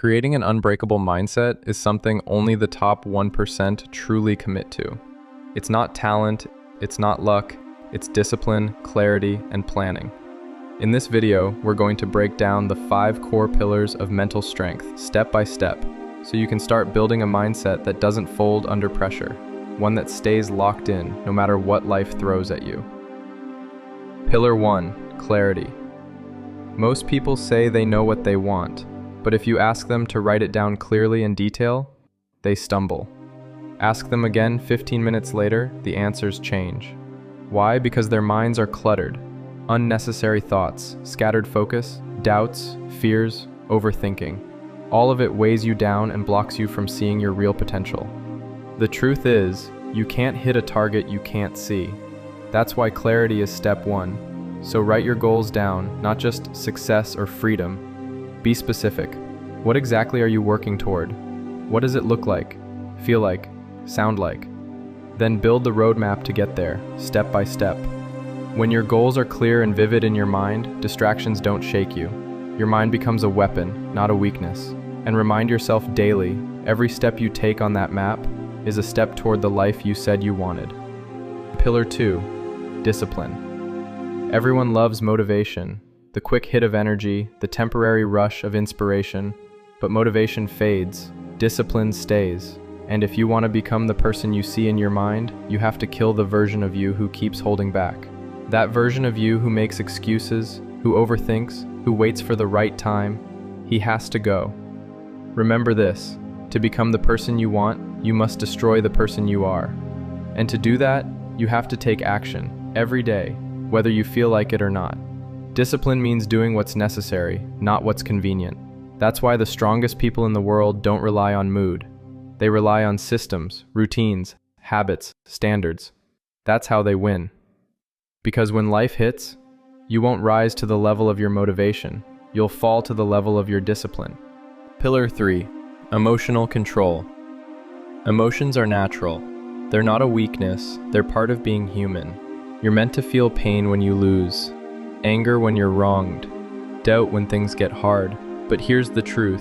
Creating an unbreakable mindset is something only the top 1% truly commit to. It's not talent, it's not luck, it's discipline, clarity, and planning. In this video, we're going to break down the 5 core pillars of mental strength, step by step, so you can start building a mindset that doesn't fold under pressure, one that stays locked in no matter what life throws at you. Pillar 1, clarity. Most people say they know what they want, but if you ask them to write it down clearly in detail, they stumble. Ask them again 15 minutes later, the answers change. Why? Because their minds are cluttered. Unnecessary thoughts, scattered focus, doubts, fears, overthinking. All of it weighs you down and blocks you from seeing your real potential. The truth is, you can't hit a target you can't see. That's why clarity is step 1. So write your goals down, not just success or freedom. Be specific. What exactly are you working toward? What does it look like, feel like, sound like? Then build the roadmap to get there, step by step. When your goals are clear and vivid in your mind, distractions don't shake you. Your mind becomes a weapon, not a weakness. And remind yourself daily, every step you take on that map is a step toward the life you said you wanted. Pillar 2, discipline. Everyone loves motivation, the quick hit of energy, the temporary rush of inspiration, but motivation fades, discipline stays. And if you want to become the person you see in your mind, you have to kill the version of you who keeps holding back. That version of you who makes excuses, who overthinks, who waits for the right time, he has to go. Remember this, to become the person you want, you must destroy the person you are. And to do that, you have to take action, every day, whether you feel like it or not. Discipline means doing what's necessary, not what's convenient. That's why the strongest people in the world don't rely on mood. They rely on systems, routines, habits, standards. That's how they win. Because when life hits, you won't rise to the level of your motivation. You'll fall to the level of your discipline. Pillar 3, emotional control. Emotions are natural. They're not a weakness, they're part of being human. You're meant to feel pain when you lose, anger when you're wronged, doubt when things get hard. But here's the truth.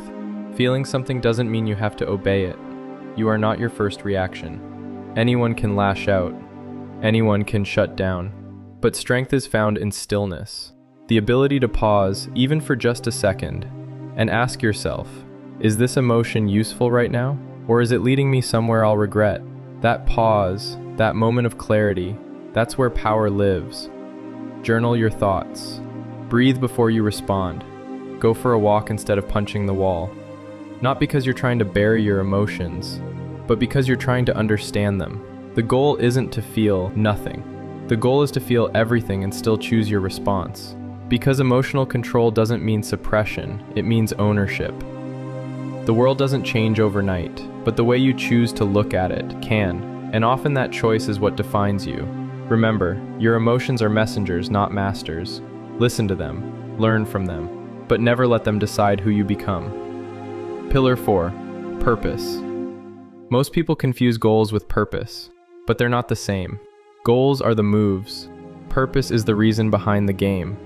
Feeling something doesn't mean you have to obey it. You are not your first reaction. Anyone can lash out. Anyone can shut down. But strength is found in stillness. The ability to pause, even for just a second, and ask yourself, is this emotion useful right now? Or is it leading me somewhere I'll regret? That pause, that moment of clarity, that's where power lives. Journal your thoughts. Breathe before you respond. Go for a walk instead of punching the wall. Not because you're trying to bury your emotions, but because you're trying to understand them. The goal isn't to feel nothing. The goal is to feel everything and still choose your response. Because emotional control doesn't mean suppression, it means ownership. The world doesn't change overnight, but the way you choose to look at it can, and often that choice is what defines you. Remember, your emotions are messengers, not masters. Listen to them, learn from them, but never let them decide who you become. Pillar 4, purpose. Most people confuse goals with purpose, but they're not the same. Goals are the moves. Purpose is the reason behind the game.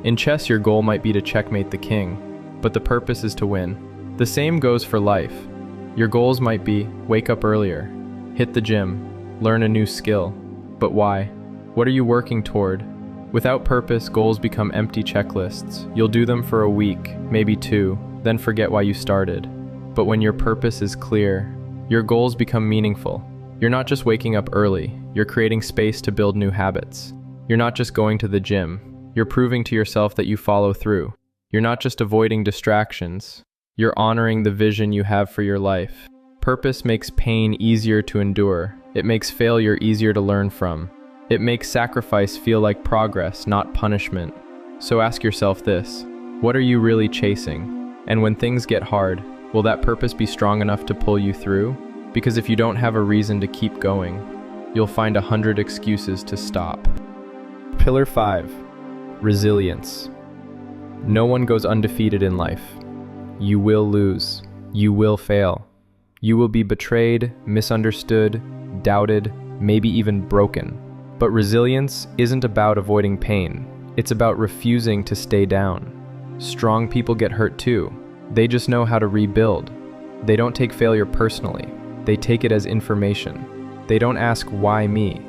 In chess, your goal might be to checkmate the king, but the purpose is to win. The same goes for life. Your goals might be wake up earlier, hit the gym, learn a new skill. But why? What are you working toward? Without purpose, goals become empty checklists. You'll do them for a week, maybe 2, then forget why you started. But when your purpose is clear, your goals become meaningful. You're not just waking up early, you're creating space to build new habits. You're not just going to the gym, you're proving to yourself that you follow through. You're not just avoiding distractions, you're honoring the vision you have for your life. Purpose makes pain easier to endure. It makes failure easier to learn from. It makes sacrifice feel like progress, not punishment. So ask yourself this, what are you really chasing? And when things get hard, will that purpose be strong enough to pull you through? Because if you don't have a reason to keep going, you'll find 100 excuses to stop. Pillar 5, resilience. No one goes undefeated in life. You will lose. You will fail. You will be betrayed, misunderstood, doubted, maybe even broken. But resilience isn't about avoiding pain. It's about refusing to stay down. Strong people get hurt too. They just know how to rebuild. They don't take failure personally. They take it as information. They don't ask, why me?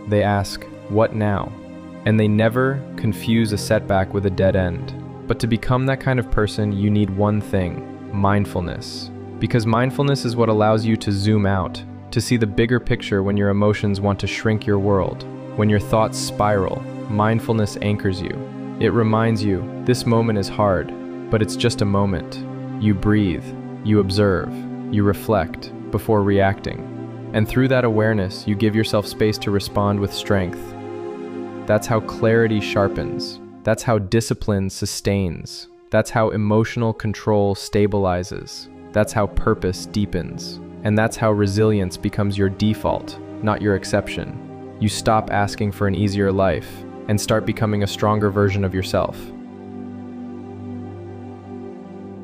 They ask, what now? And they never confuse a setback with a dead end. But to become that kind of person, you need one thing: mindfulness. Because mindfulness is what allows you to zoom out, to see the bigger picture when your emotions want to shrink your world. When your thoughts spiral, mindfulness anchors you. It reminds you, this moment is hard, but it's just a moment. You breathe, you observe, you reflect before reacting. And through that awareness, you give yourself space to respond with strength. That's how clarity sharpens. That's how discipline sustains. That's how emotional control stabilizes. That's how purpose deepens. And that's how resilience becomes your default, not your exception. You stop asking for an easier life and start becoming a stronger version of yourself.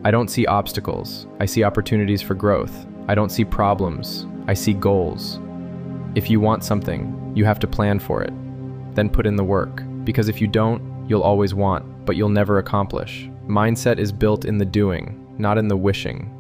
I don't see obstacles. I see opportunities for growth. I don't see problems. I see goals. If you want something, you have to plan for it. Then put in the work. Because if you don't, you'll always want, but you'll never accomplish. Mindset is built in the doing, not in the wishing.